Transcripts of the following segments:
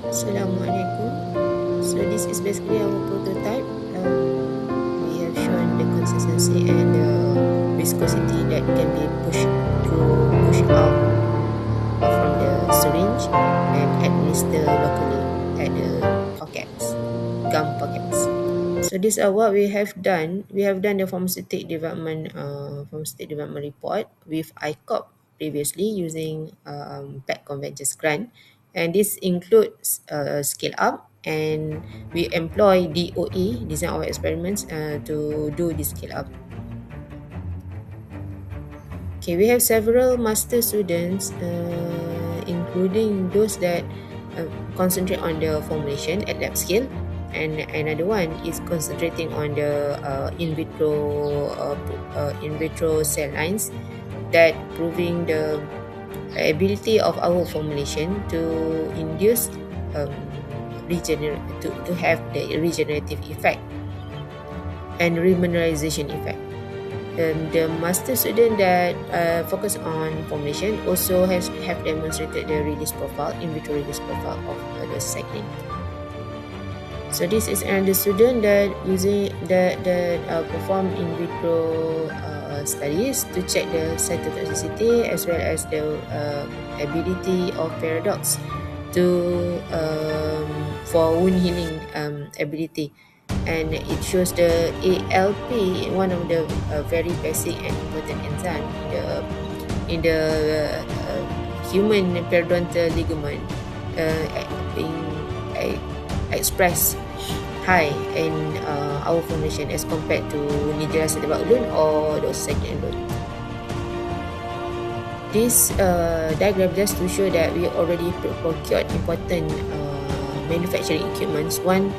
Assalamualaikum. So this is basically our prototype. We have shown the consistency and the viscosity that can be pushed out from the syringe and administered locally at the gum pockets. So these are what we have done. We have done the pharmaceutical development report with ICOP previously using PET convergence grant, and this includes scale up, and we employ DOE, design of experiments, to do this scale up. Okay, we have several master students, including those that concentrate on the formulation at lab scale, and another one is concentrating on the in vitro cell lines that proving the ability of our formulation to induce to have the regenerative effect and remineralization effect. The master student that focus on formulation also have demonstrated the release profile, in vitro release profile of the cyclin. So this is another student that perform in vitro studies to check the cytotoxicity as well as the ability of paradox to for wound healing ability, and it shows the ALP, one of the very basic and important enzyme in the human periodontal ligament, being expressed high in our formation as compared to nitrat alone or doxycycline alone. This diagram just to show that we already procured important manufacturing equipments. One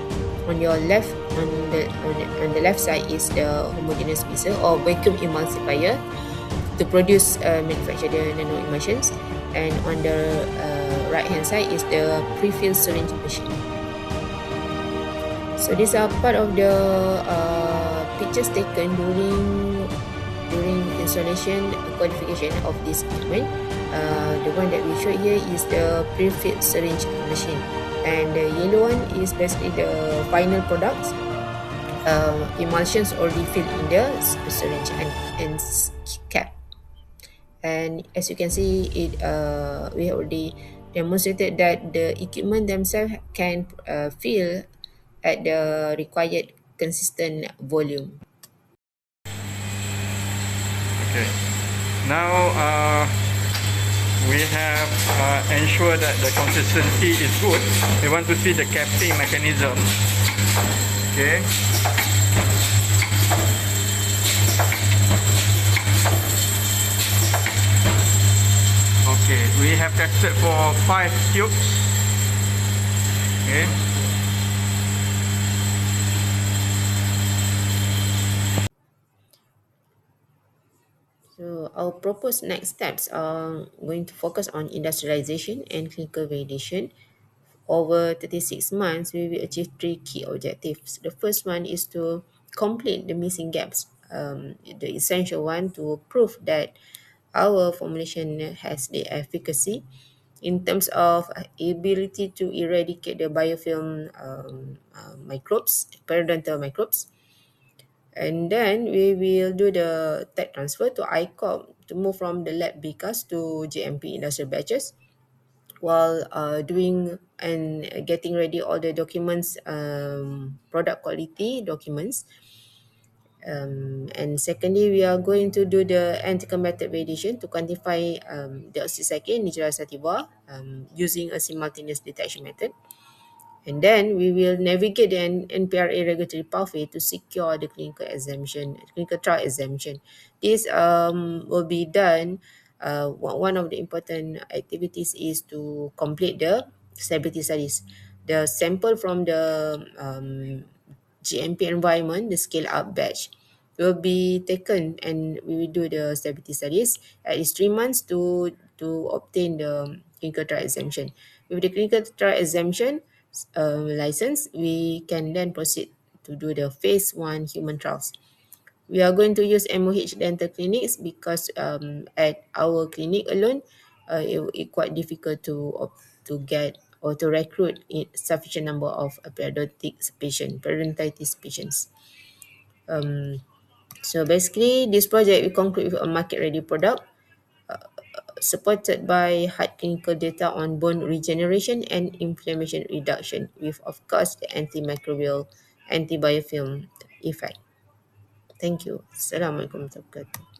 on your left, on the left side is the homogeneous mixer or vacuum emulsifier to produce manufacture the nano emulsions, and on the right hand side is the pre-filled syringe machine. So these are part of the pictures taken during installation qualification of this equipment. The one that we show here is the pre-filled syringe machine, and the yellow one is basically the final products. Emulsions already filled in the syringe and cap. And as you can see, we already demonstrated that the equipment themselves can fill at the required consistent volume. Okay. Now we have ensured that the consistency is good. We want to see the capping mechanism. Okay. Okay, we have tested for 5 tubes. Okay. So our proposed next steps are going to focus on industrialization and clinical validation. Over 36 months, we will achieve 3 key objectives. The first one is to complete the missing gaps. The essential one to prove that our formulation has the efficacy in terms of ability to eradicate the biofilm microbes, periodontal microbes. And then we will do the tech transfer to ICOP to move from the lab BCAS to GMP industrial batches, while doing and getting ready all the documents, product quality documents. And secondly, we are going to do the analytical method validation to quantify the oxycycline Nigella sativa using a simultaneous detection method. And then we will navigate the NPRA regulatory pathway to secure the clinical trial exemption. This will be done. One of the important activities is to complete the stability studies. The sample from the GMP environment, the scale up batch, will be taken, and we will do the stability studies at least 3 months to obtain the clinical trial exemption. With the clinical trial exemption license, we can then proceed to do the phase 1 human trials. We are going to use MOH dental clinics because at our clinic alone, it quite difficult to get or to recruit sufficient number of periodontitis patients. Um, so basically, this project we conclude with a market-ready product supported by hard clinical data on bone regeneration and inflammation reduction with, of course, the antimicrobial antibiofilm effect. Thank you. Assalamualaikum warahmatullahi wabarakatuh.